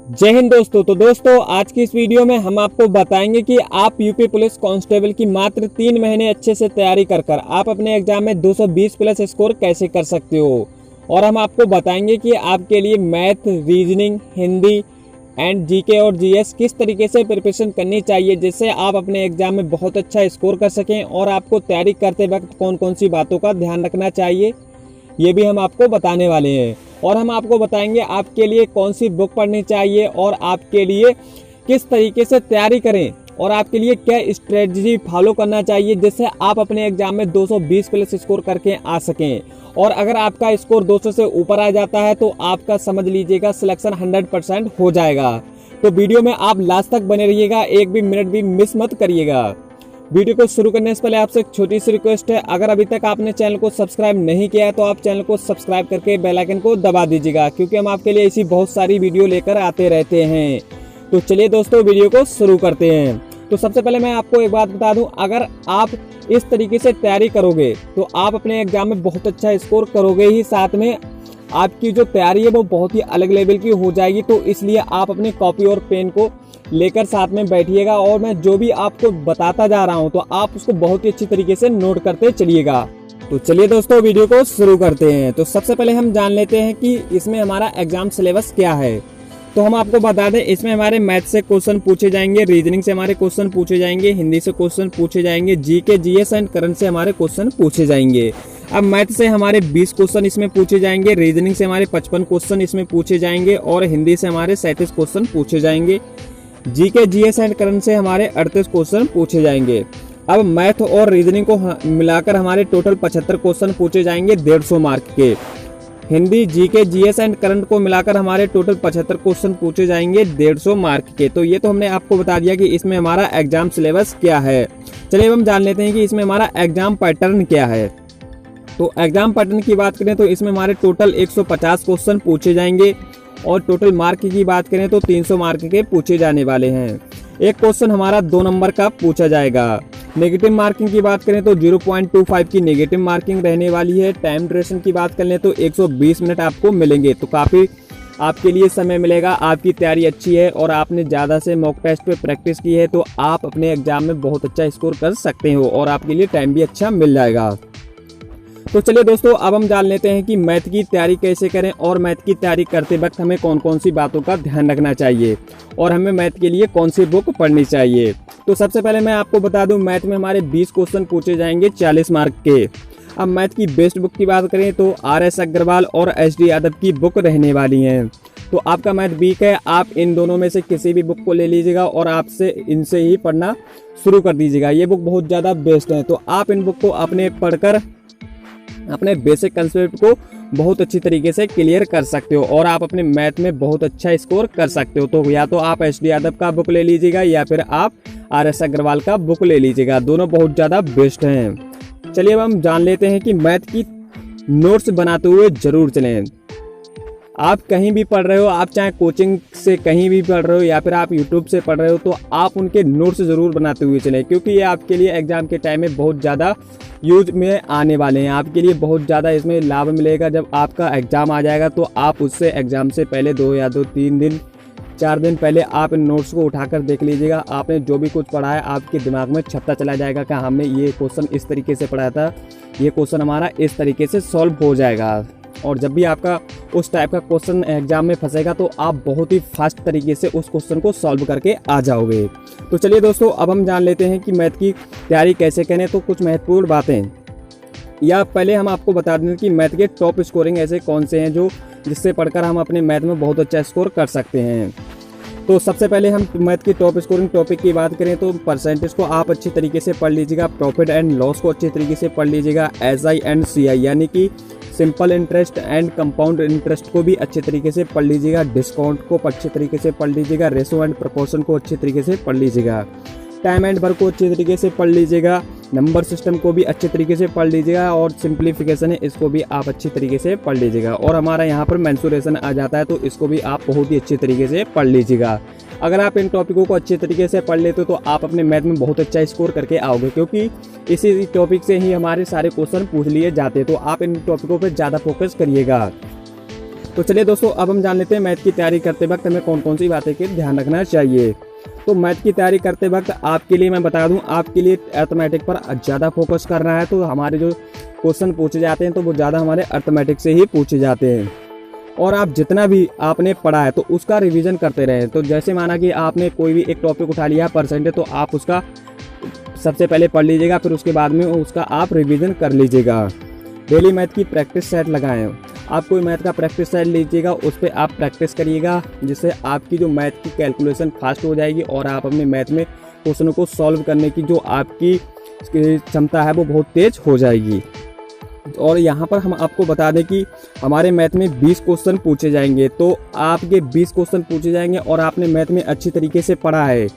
जय हिंद दोस्तों। तो दोस्तों आज की इस वीडियो में हम आपको बताएंगे कि आप यूपी पुलिस कांस्टेबल की मात्र 3 महीने अच्छे से तैयारी कर आप अपने एग्जाम में 220 प्लस स्कोर कैसे कर सकते हो। और हम आपको बताएंगे कि आपके लिए math, reasoning, Hindi and GK और जीएस किस तरीके से प्रिपरेशन करनी चाहिए जिससे आप अपने एग्जाम में बहुत अच्छा स्कोर कर सकें। और आपको तैयारी करते वक्त कौन कौन सी बातों का ध्यान रखना चाहिए ये भी हम आपको बताने वाले हैं। और हम आपको बताएंगे आपके लिए कौन सी बुक पढ़नी चाहिए और आपके लिए किस तरीके से तैयारी करें और आपके लिए क्या स्ट्रेटजी फॉलो करना चाहिए जिससे आप अपने एग्जाम में 220 प्लस स्कोर करके आ सकें। और अगर आपका स्कोर 200 से ऊपर आ जाता है तो आपका समझ लीजिएगा सिलेक्शन 100% हो जाएगा। तो वीडियो में आप लास्ट तक बने रहिएगा, एक भी मिनट भी मिस मत करिएगा। वीडियो को शुरू करने से पहले आपसे एक छोटी सी रिक्वेस्ट है, अगर अभी तक आपने चैनल को सब्सक्राइब नहीं किया है तो आप चैनल को सब्सक्राइब करके बेल आइकन को दबा दीजिएगा क्योंकि हम आपके लिए ऐसी बहुत सारी वीडियो लेकर आते रहते हैं। तो चलिए दोस्तों वीडियो को शुरू करते हैं। तो सबसे पहले मैं आपको एक बात बता दूं, अगर आप इस तरीके से तैयारी करोगे तो आप अपने एग्जाम में बहुत अच्छा स्कोर करोगे ही, साथ में आपकी जो तैयारी है वो बहुत ही अलग लेवल की हो जाएगी। तो इसलिए आप अपनी कॉपी और पेन को लेकर साथ में बैठिएगा और मैं जो भी आपको बताता जा रहा हूं तो आप उसको बहुत ही अच्छी तरीके से नोट करते चलिएगा। तो चलिए दोस्तों वीडियो को शुरू करते हैं। तो सबसे पहले हम जान लेते हैं कि इसमें हमारा एग्जाम सिलेबस क्या है। तो हम आपको बता दें, इसमें हमारे मैथ से क्वेश्चन पूछे जाएंगे, रीजनिंग से हमारे क्वेश्चन पूछे जाएंगे, हिंदी से क्वेश्चन पूछे जाएंगे, जीके, जीएस एंड करंट से हमारे क्वेश्चन पूछे जाएंगे। अब मैथ से हमारे 20 क्वेश्चन इसमें पूछे जाएंगे, रीजनिंग से हमारे 55 क्वेश्चन इसमें पूछे जाएंगे और हिंदी से हमारे 37 क्वेश्चन पूछे जाएंगे। जीके, जीएस एंड करंट से हमारे 38 क्वेश्चन पूछे जाएंगे। अब मैथ और रीजनिंग को मिलाकर हमारे टोटल 75 क्वेश्चन पूछे जाएंगे 150 मार्क के। Hindi, GK, GS and current को मिलाकर हमारे टोटल 75 क्वेश्चन पूछे जाएंगे 150 मार्क के। तो ये तो हमने आपको बता दिया कि इसमें हमारा एग्जाम सिलेबस क्या है। चलिए हम जान लेते हैं कि इसमें हमारा एग्जाम पैटर्न क्या है। तो एग्जाम पैटर्न की बात करें तो इसमें हमारे टोटल 150 क्वेश्चन पूछे जाएंगे और टोटल मार्क की बात करें तो 300 मार्क के पूछे जाने वाले हैं। एक क्वेश्चन हमारा 2 नंबर का पूछा जाएगा। नेगेटिव मार्किंग की बात करें तो 0.25 की नेगेटिव मार्किंग रहने वाली है। टाइम ड्यूरेशन की बात कर लें तो 120 मिनट आपको मिलेंगे। तो काफ़ी आपके लिए समय मिलेगा। आपकी तैयारी अच्छी है और आपने ज़्यादा से मॉक टेस्ट पे प्रैक्टिस की है तो आप अपने एग्जाम में बहुत अच्छा स्कोर कर सकते हो और आपके लिए टाइम भी अच्छा मिल जाएगा। तो चलिए दोस्तों अब हम जान लेते हैं कि मैथ की तैयारी कैसे करें और मैथ की तैयारी करते वक्त हमें कौन कौन सी बातों का ध्यान रखना चाहिए और हमें मैथ के लिए कौन सी बुक पढ़नी चाहिए। तो सबसे पहले मैं आपको बता दूं, मैथ में हमारे 20 क्वेश्चन पूछे जाएंगे 40 मार्क के। अब मैथ की बेस्ट बुक की बात करें तो RS अग्रवाल और HD यादव की बुक रहने वाली हैं। तो आपका मैथ वीक है, आप इन दोनों में से किसी भी बुक को ले लीजिएगा और आपसे इनसे ही पढ़ना शुरू कर दीजिएगा। ये बुक बहुत ज़्यादा बेस्ट है। तो आप इन बुक को अपने पढ़कर अपने बेसिक कंसेप्ट को बहुत अच्छी तरीके से क्लियर कर सकते हो और आप अपने मैथ में बहुत अच्छा स्कोर कर सकते हो। तो या तो आप HD यादव का बुक ले लीजिएगा या फिर आप RS अग्रवाल का बुक ले लीजिएगा, दोनों बहुत ज़्यादा बेस्ट हैं। चलिए अब हम जान लेते हैं कि मैथ की नोट्स बनाते हुए जरूर चलें। आप कहीं भी पढ़ रहे हो, आप चाहे कोचिंग से कहीं भी पढ़ रहे हो या फिर आप यूट्यूब से पढ़ रहे हो, तो आप उनके नोट्स ज़रूर बनाते हुए चलें क्योंकि ये आपके लिए एग्जाम के टाइम में बहुत ज़्यादा यूज में आने वाले हैं। आपके लिए बहुत ज़्यादा इसमें लाभ मिलेगा। जब आपका एग्ज़ाम आ जाएगा तो आप उससे एग्ज़ाम से पहले 2 या 3 दिन 4 दिन पहले आप इन नोट्स को उठाकर देख लीजिएगा। आपने जो भी कुछ पढ़ा है आपके दिमाग में छपता चला जाएगा कि हमने ये क्वेश्चन इस तरीके से पढ़ा था, ये क्वेश्चन हमारा इस तरीके से सॉल्व हो जाएगा। और जब भी आपका उस टाइप का क्वेश्चन एग्जाम में फंसेगा तो आप बहुत ही फास्ट तरीके से उस क्वेश्चन को सॉल्व करके आ जाओगे। तो चलिए दोस्तों अब हम जान लेते हैं कि मैथ की तैयारी कैसे करें। तो कुछ महत्वपूर्ण बातें या पहले हम आपको बता दें कि मैथ के टॉप स्कोरिंग ऐसे कौन से हैं जो जिससे पढ़कर हम अपने मैथ में बहुत अच्छा स्कोर कर सकते हैं। तो सबसे पहले हम मैथ की टॉप स्कोरिंग टॉपिक की बात करें तो परसेंटेज को आप अच्छी तरीके से पढ़ लीजिएगा, प्रॉफिट एंड लॉस को अच्छी तरीके से पढ़ लीजिएगा, SI एंड CI यानी कि simple interest and compound interest को भी अच्छे तरीके से पढ़ लीजिएगा, डिस्काउंट को अच्छे तरीके से पढ़ लीजिएगा, रेशो एंड प्रोपोर्शन को अच्छे तरीके से पढ़ लीजिएगा, टाइम एंड वर्क को अच्छे तरीके से पढ़ लीजिएगा, नंबर सिस्टम को भी अच्छे तरीके से पढ़ लीजिएगा और सिंप्लीफिकेशन है इसको भी आप अच्छी तरीके से पढ़ लीजिएगा। और हमारा यहाँ पर मेंसुरेशन आ जाता है तो इसको भी आप बहुत ही अच्छी तरीके से पढ़ लीजिएगा। अगर आप इन टॉपिकों को अच्छे तरीके से पढ़ लेते हो तो आप अपने मैथ में बहुत अच्छा स्कोर करके आओगे क्योंकि इसी टॉपिक से ही हमारे सारे क्वेश्चन पूछ लिए जाते हैं। तो आप इन टॉपिकों पर ज़्यादा फोकस करिएगा। तो चलिए दोस्तों, अब हम जान लेते हैं मैथ की तैयारी करते वक्त हमें कौन कौन सी बातें की ध्यान रखना चाहिए। तो मैथ की तैयारी करते वक्त आपके लिए मैं बता दूं, आपके लिए अर्थमेटिक पर ज़्यादा फोकस करना है। तो हमारे जो क्वेश्चन पूछे जाते हैं तो वो ज़्यादा हमारे अर्थमेटिक से ही पूछे जाते हैं। और आप जितना भी आपने पढ़ा है तो उसका रिवीजन करते रहें। तो जैसे माना कि आपने कोई भी एक टॉपिक उठा लिया परसेंटेज, तो आप उसका सबसे पहले पढ़ लीजिएगा, फिर उसके बाद में उसका आप रिवीजन कर लीजिएगा। डेली मैथ की प्रैक्टिस सेट लगाएं। आप कोई मैथ का प्रैक्टिस सेट लीजिएगा, उस पर आप प्रैक्टिस करिएगा, जिससे आपकी जो मैथ की कैलकुलेशन फास्ट हो जाएगी और आप अपने मैथ में क्वेश्चनों को सॉल्व करने की जो आपकी क्षमता है वो बहुत तेज हो जाएगी। और यहाँ पर हम आपको बता दें कि हमारे मैथ में 20 क्वेश्चन पूछे जाएंगे। तो आपके 20 क्वेश्चन पूछे जाएंगे और आपने मैथ में अच्छी तरीके से पढ़ा है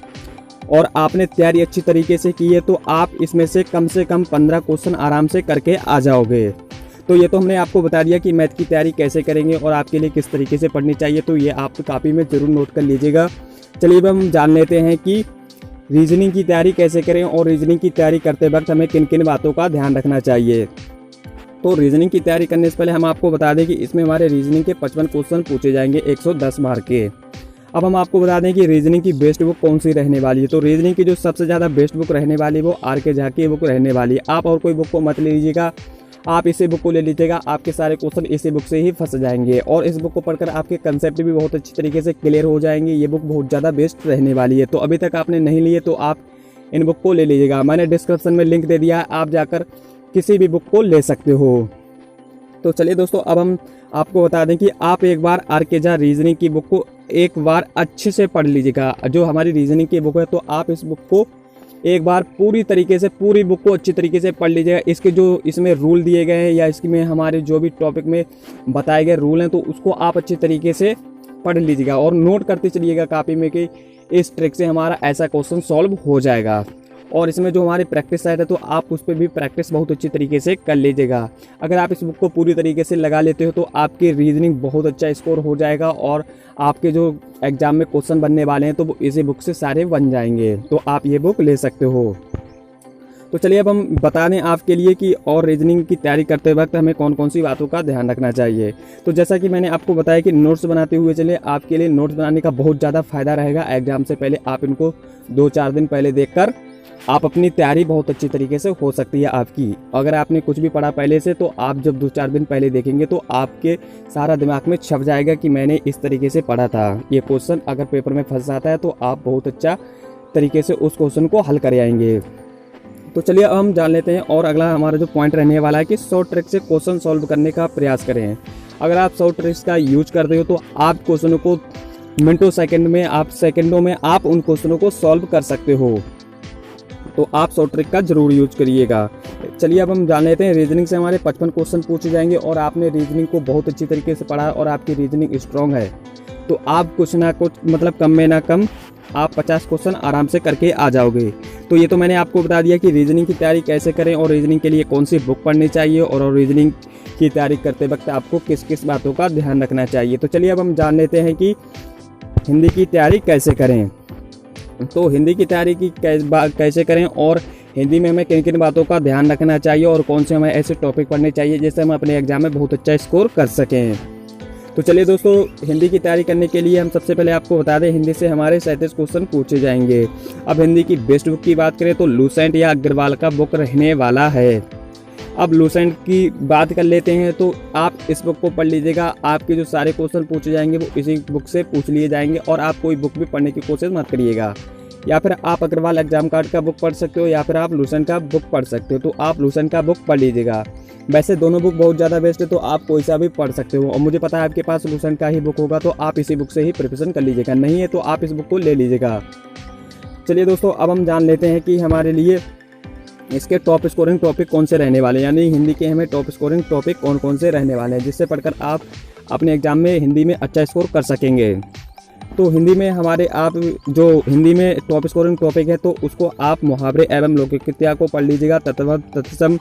और आपने तैयारी अच्छी तरीके से की है, तो आप इसमें से कम 15 क्वेश्चन आराम से करके आ जाओगे। तो ये तो हमने आपको बता दिया कि मैथ की तैयारी कैसे करेंगे और आपके लिए किस तरीके से पढ़नी चाहिए। तो ये आप कापी में ज़रूर नोट कर लीजिएगा। चलिए अब हम जान लेते हैं कि रीजनिंग की तैयारी कैसे करें और रीजनिंग की तैयारी करते वक्त हमें किन किन बातों का ध्यान रखना चाहिए। तो रीजनिंग की तैयारी करने से पहले हम आपको बता दें कि इसमें हमारे रीजनिंग के 55 क्वेश्चन पूछे जाएंगे 110 मार्क के। अब हम आपको बता दें कि रीजनिंग की बेस्ट बुक कौन सी रहने वाली है। तो रीजनिंग की जो सबसे ज़्यादा बेस्ट बुक रहने वाली है वो आर.के. झा की बुक रहने वाली है। आप और कोई बुक को मत ले लीजिएगा, आप इसी बुक को ले लीजिएगा। आपके सारे क्वेश्चन इसी बुक से ही फंस जाएंगे और इस बुक को पढ़कर आपके कंसेप्ट भी बहुत अच्छी तरीके से क्लियर हो जाएंगे। ये बुक बहुत ज़्यादा बेस्ट रहने वाली है। तो अभी तक आपने नहीं लिए तो आप इन बुक को ले लीजिएगा। मैंने डिस्क्रिप्शन में लिंक दे दिया है, आप जाकर किसी भी बुक को ले सकते हो। तो चलिए दोस्तों, अब हम आपको बता दें कि आप एक बार आर.के. झा रीजनिंग की बुक को एक बार अच्छे से पढ़ लीजिएगा। जो हमारी रीजनिंग की बुक है तो आप इस बुक को एक बार पूरी तरीके से पूरी बुक को अच्छी तरीके से पढ़ लीजिएगा। इसके जो इसमें रूल दिए गए हैं या इसमें हमारे जो भी टॉपिक में बताए गए रूल हैं तो उसको आप अच्छी तरीके से पढ़ लीजिएगा और नोट करते चलिएगा कापी में कि इस ट्रिक से हमारा ऐसा क्वेश्चन सॉल्व हो जाएगा। और इसमें जो हमारी प्रैक्टिस साइट है तो आप उस पर भी प्रैक्टिस बहुत अच्छी तरीके से कर लीजिएगा। अगर आप इस बुक को पूरी तरीके से लगा लेते हो तो आपकी रीजनिंग बहुत अच्छा स्कोर हो जाएगा और आपके जो एग्जाम में क्वेश्चन बनने वाले हैं तो वो इसी बुक से सारे बन जाएंगे। तो आप ये बुक ले सकते हो। तो चलिए अब हम बता दें आपके लिए कि और रीजनिंग की तैयारी करते वक्त हमें कौन कौन सी बातों का ध्यान रखना चाहिए। तो जैसा कि मैंने आपको बताया कि नोट्स बनाते हुए चले, आपके लिए नोट्स बनाने का बहुत ज़्यादा फायदा रहेगा। एग्जाम से पहले आप इनको 2-4 दिन पहले देखकर आप अपनी तैयारी बहुत अच्छी तरीके से हो सकती है आपकी। अगर आपने कुछ भी पढ़ा पहले से तो आप जब 2-4 दिन पहले देखेंगे तो आपके सारा दिमाग में छप जाएगा कि मैंने इस तरीके से पढ़ा था। ये क्वेश्चन अगर पेपर में फंस जाता है तो आप बहुत अच्छा तरीके से उस क्वेश्चन को हल कर आएंगे। तो चलिए अब हम जान लेते हैं और अगला हमारा जो पॉइंट रहने वाला है कि शॉर्ट ट्रिक से क्वेश्चन सॉल्व करने का प्रयास करें। अगर आप शॉर्ट ट्रिक्स का यूज करते हो तो आप क्वेश्चनों को मिनटों सेकंडों में आप उन क्वेश्चनों को सॉल्व कर सकते हो। तो आप शॉर्ट ट्रिक का जरूर यूज करिएगा। चलिए अब हम जान लेते हैं रीजनिंग से हमारे 55 क्वेश्चन पूछे जाएंगे और आपने रीजनिंग को बहुत अच्छी तरीके से पढ़ा और आपकी रीजनिंग स्ट्रांग है तो आप कुछ ना कुछ मतलब कम में ना कम आप 50 क्वेश्चन आराम से करके आ जाओगे। तो ये तो मैंने आपको बता दिया कि रीजनिंग की तैयारी कैसे करें और रीजनिंग के लिए कौन सी बुक पढ़नी चाहिए और रीजनिंग की तैयारी करते वक्त आपको किस किस बातों का ध्यान रखना चाहिए। तो चलिए अब हम जान लेते हैं कि हिंदी की तैयारी कैसे करें। तो हिंदी की तैयारी की कैसे करें और हिंदी में हमें किन किन बातों का ध्यान रखना चाहिए और कौन से हमें ऐसे टॉपिक पढ़ने चाहिए जिससे हम अपने एग्जाम में बहुत अच्छा स्कोर कर सकें। तो चलिए दोस्तों, हिंदी की तैयारी करने के लिए हम सबसे पहले आपको बता दें हिंदी से हमारे 37 क्वेश्चन पूछे जाएंगे। अब हिंदी की बेस्ट बुक की बात करें तो लूसेंट या अग्रवाल का बुक रहने वाला है। अब लूसेंट की बात कर लेते हैं तो आप इस बुक को पढ़ लीजिएगा। आपके जो सारे क्वेश्चन पूछे जाएंगे वो इसी बुक से पूछ लिए जाएंगे और आप कोई बुक भी पढ़ने की कोशिश मत करिएगा। या फिर आप अग्रवाल एग्जाम कार्ड का बुक पढ़ सकते हो या फिर आप लूसेंट का बुक पढ़ सकते हो। तो आप लूसेंट का बुक पढ़ लीजिएगा। वैसे दोनों बुक बहुत ज़्यादा बेस्ट है तो आप कोई सा भी पढ़ सकते हो और मुझे पता है आपके पास लूसेंट का ही बुक होगा तो आप इसी बुक से ही प्रिपरेशन कर लीजिएगा। नहीं है तो आप इस बुक को ले लीजिएगा। चलिए दोस्तों, अब हम जान लेते हैं कि हमारे लिए इसके टॉप स्कोरिंग टॉपिक कौन से रहने वाले हैं, यानी हिंदी के हमें टॉप स्कोरिंग टॉपिक कौन कौन से रहने वाले हैं जिससे पढ़कर आप अपने एग्जाम में हिंदी में अच्छा स्कोर कर सकेंगे। तो हिंदी में हमारे आप जो हिंदी में टॉप स्कोरिंग टॉपिक है तो उसको आप मुहावरे एवं लोककृतियाँ को पढ़ लीजिएगा। तत्वत, तत्सम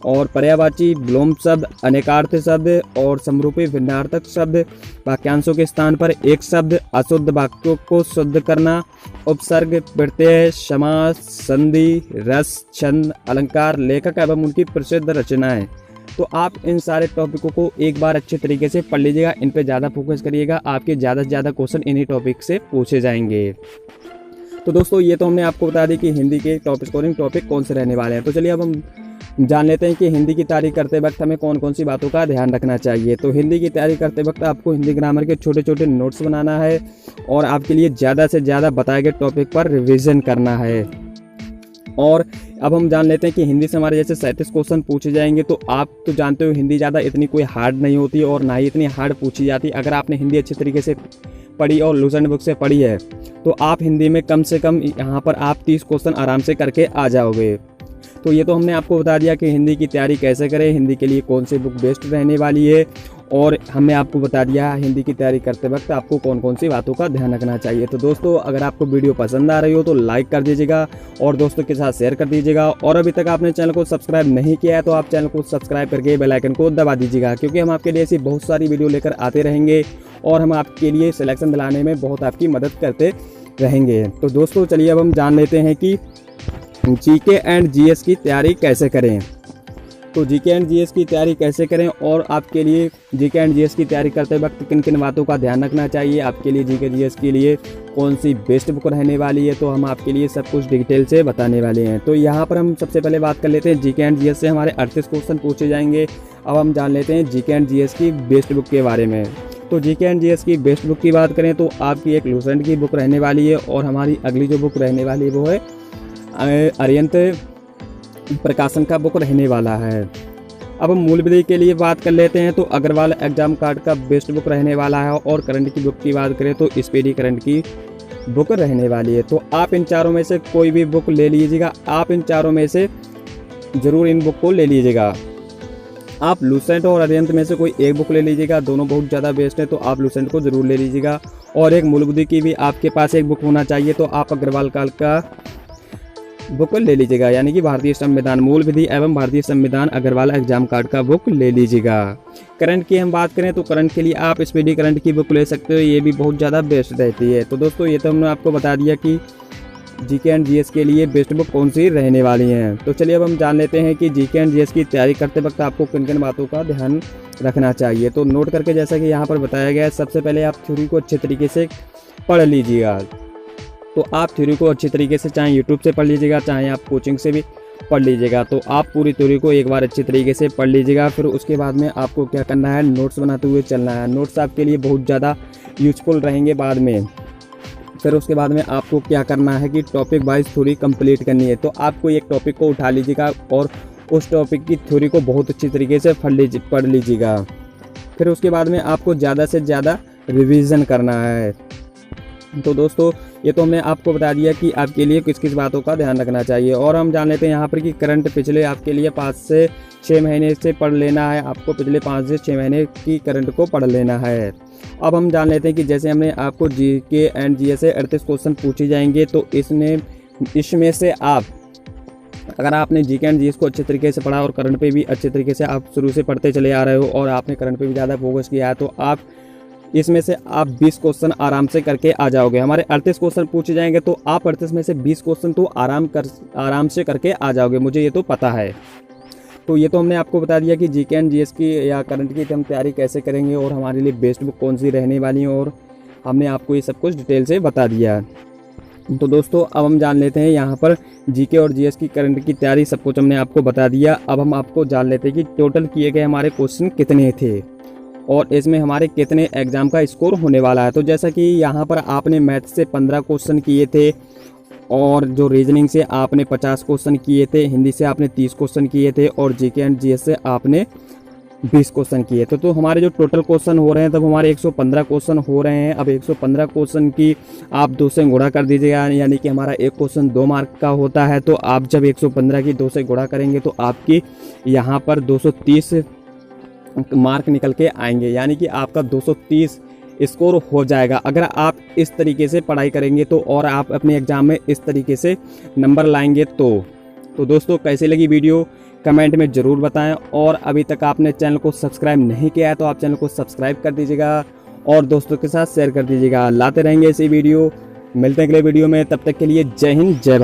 और पर्यायवाची, विलोम शब्द, अनेकार्थ शब्द और समरूपी भिन्नार्थक शब्द, वाक्यांशों के स्थान पर एक शब्द, अशुद्ध वाक्यों को शुद्ध करना, उपसर्ग, प्रत्यय, समास, संधि, रस, छंद, अलंकार, लेखक एवं उनकी प्रसिद्ध रचनाएं, तो आप इन सारे टॉपिकों को एक बार अच्छे तरीके से पढ़ लीजिएगा, इन पे ज़्यादा फोकस करिएगा, आपके ज़्यादा से ज़्यादा क्वेश्चन इन्हीं टॉपिक से पूछे जाएंगे। तो दोस्तों ये तो हमने आपको बता दी कि हिंदी के टॉप स्कोरिंग टॉपिक कौन से रहने वाले हैं। तो चलिए अब हम जान लेते हैं कि हिंदी की तैयारी करते वक्त हमें कौन कौन सी बातों का ध्यान रखना चाहिए। तो हिंदी की तैयारी करते वक्त आपको हिंदी ग्रामर के छोटे छोटे नोट्स बनाना है और आपके लिए ज़्यादा से ज़्यादा बताए गए टॉपिक पर रिवीजन करना है। और अब हम जान लेते हैं कि हिंदी से हमारे जैसे 37 क्वेश्चन पूछे जाएंगे। तो आप तो जानते हो हिंदी ज़्यादा इतनी कोई हार्ड नहीं होती और ना ही इतनी हार्ड पूछी जाती। अगर आपने हिंदी अच्छी तरीके से पढ़ी और लूसेंट बुक से पढ़ी है तो आप हिंदी में कम से कम यहाँ पर आप 30 क्वेश्चन आराम से करके आ जाओगे। तो ये तो हमने आपको बता दिया कि हिंदी की तैयारी कैसे करें, हिंदी के लिए कौन सी बुक बेस्ट रहने वाली है, और हमने आपको बता दिया हिंदी की तैयारी करते वक्त आपको कौन कौन सी बातों का ध्यान रखना चाहिए। तो दोस्तों अगर आपको वीडियो पसंद आ रही हो तो लाइक कर दीजिएगा और दोस्तों के साथ शेयर कर दीजिएगा। और अभी तक आपने चैनल को सब्सक्राइब नहीं किया है तो आप चैनल को सब्सक्राइब करके बेल आइकन को दबा दीजिएगा, क्योंकि हम आपके लिए ऐसी बहुत सारी वीडियो लेकर आते रहेंगे और हम आपके लिए सिलेक्शन दिलाने में बहुत आपकी मदद करते रहेंगे। तो दोस्तों चलिए अब हम जान लेते हैं कि जीके एंड जीएस की तैयारी कैसे करें। तो जीके एंड जीएस की तैयारी कैसे करें और आपके लिए जीके एंड जीएस की तैयारी करते वक्त किन किन बातों का ध्यान रखना चाहिए, आपके लिए जीके जीएस के लिए कौन सी बेस्ट बुक रहने वाली है, तो हम आपके लिए सब कुछ डिटेल से बताने वाले हैं। तो यहाँ पर हम सबसे पहले बात कर लेते हैं जीके एंड जीएस से हमारे 38 क्वेश्चन पूछे जाएंगे। अब हम जान लेते हैं जीके एंड जीएस की बेस्ट बुक के बारे में। तो जीके एंड जीएस की बेस्ट बुक की बात करें तो आपकी एक लूसेंट की बुक रहने वाली है और हमारी अगली जो बुक रहने वाली है वो है अरिहंत प्रकाशन का बुक रहने वाला है। अब हम मूल विधि के लिए बात कर लेते हैं। तो अग्रवाल एग्जाम कार्ड का बेस्ट बुक रहने वाला है और करंट की बुक की बात करें तो स्पीडी करंट की बुक रहने वाली है। तो आप इन चारों में से कोई भी बुक ले लीजिएगा, आप इन चारों में से ज़रूर इन बुक को ले लीजिएगा। आप लूसेंट और अरिहंत में से कोई एक बुक ले लीजिएगा, दोनों बहुत ज़्यादा बेस्ट है तो आप लूसेंट को ज़रूर ले लीजिएगा। और एक मूल विधि की भी आपके पास एक बुक होना चाहिए, तो आप अग्रवाल काल का बुक ले लीजिएगा, यानी कि भारतीय संविधान मूल विधि एवं भारतीय संविधान अग्रवाल एग्जाम कार्ड का बुक ले लीजिएगा। करंट की हम बात करें तो करंट के लिए आप स्पीडी करंट की बुक ले सकते हो, ये भी बहुत ज़्यादा बेस्ट रहती है। तो दोस्तों ये तो हमने आपको बता दिया कि जीके एंड जीएस के लिए बेस्ट बुक कौन सी रहने वाली हैं। तो चलिए अब हम जान लेते हैं कि जीके एंड जीएस की तैयारी करते वक्त आपको किन किन बातों का ध्यान रखना चाहिए। तो नोट करके जैसा कि यहाँ पर बताया गया है, सबसे पहले आप थ्योरी को अच्छे तरीके से पढ़ लीजिएगा। तो आप थ्योरी को अच्छी तरीके से चाहे यूट्यूब से पढ़ लीजिएगा, चाहे आप कोचिंग से भी पढ़ लीजिएगा। तो आप पूरी थ्योरी को एक बार अच्छी तरीके से पढ़ लीजिएगा। फिर उसके बाद में आपको क्या करना है, नोट्स बनाते हुए चलना है। नोट्स आपके लिए बहुत ज़्यादा यूजफुल रहेंगे बाद में। फिर उसके बाद में आपको क्या करना है कि टॉपिक वाइज थ्योरी कंप्लीट करनी है। तो आपको एक टॉपिक को उठा लीजिएगा और उस टॉपिक की थ्योरी को बहुत अच्छी तरीके से पढ़ लीजिएगा। फिर उसके बाद में आपको ज़्यादा से ज़्यादा रिवीजन करना है। तो दोस्तों ये तो हमने आपको बता दिया कि आपके लिए किस किस बातों का ध्यान रखना चाहिए। और हम जान लेते हैं यहाँ पर कि करंट पिछले आपके लिए 5 से 6 महीने से पढ़ लेना है। आपको पिछले 5 से 6 महीने की करंट को पढ़ लेना है। अब हम जान लेते हैं कि जैसे हमने आपको जीके एंड जीएस से 38 क्वेश्चन पूछे जाएंगे, तो इसमें से आप अगर आपने जीके एंड जीएस को अच्छे तरीके से पढ़ा और करंट पे भी अच्छे तरीके से आप शुरू से पढ़ते चले आ रहे हो और आपने करंट पे भी ज़्यादा फोकस किया है, तो आप इसमें से आप 20 क्वेश्चन आराम से करके आ जाओगे। हमारे 38 क्वेश्चन पूछे जाएंगे तो आप 38 में से 20 क्वेश्चन तो आराम से करके आ जाओगे, मुझे ये तो पता है। तो ये तो हमने आपको बता दिया कि जीके एंड जीएस की या करंट की हम तैयारी कैसे करेंगे और हमारे लिए बेस्ट बुक कौन सी रहने वाली है, और हमने आपको ये सब कुछ डिटेल से बता दिया। तो दोस्तों अब हम जान लेते हैं यहाँ पर जीके और जीएस की करंट की तैयारी सब कुछ हमने आपको बता दिया। अब हम आपको जान लेते हैं कि टोटल किए गए हमारे क्वेश्चन कितने थे और इसमें हमारे कितने एग्ज़ाम का स्कोर होने वाला है। तो जैसा कि यहाँ पर आपने मैथ से 15 क्वेश्चन किए थे और जो रीजनिंग से आपने 50 क्वेश्चन किए थे, हिंदी से आपने 30 क्वेश्चन किए थे और जीके एंड जीएस से आपने 20 क्वेश्चन किए थे। तो हमारे जो टोटल क्वेश्चन हो रहे हैं तब हमारे 115 क्वेश्चन हो रहे हैं। अब 115 क्वेश्चन की आप 2 से गुणा कर दीजिएगा, यानी कि हमारा एक क्वेश्चन 2 मार्क का होता है। तो आप जब 115 की 2 से गुणा करेंगे तो आपकी यहाँ पर 230 मार्क निकल के आएंगे, यानी कि आपका 230 स्कोर हो जाएगा अगर आप इस तरीके से पढ़ाई करेंगे तो, और आप अपने एग्ज़ाम में इस तरीके से नंबर लाएंगे तो दोस्तों कैसे लगी वीडियो कमेंट में ज़रूर बताएं। और अभी तक आपने चैनल को सब्सक्राइब नहीं किया है तो आप चैनल को सब्सक्राइब कर दीजिएगा और दोस्तों के साथ शेयर कर दीजिएगा। लाते रहेंगे ऐसी वीडियो, मिलते हैं अगले वीडियो में, तब तक के लिए जय हिंद जय भारत।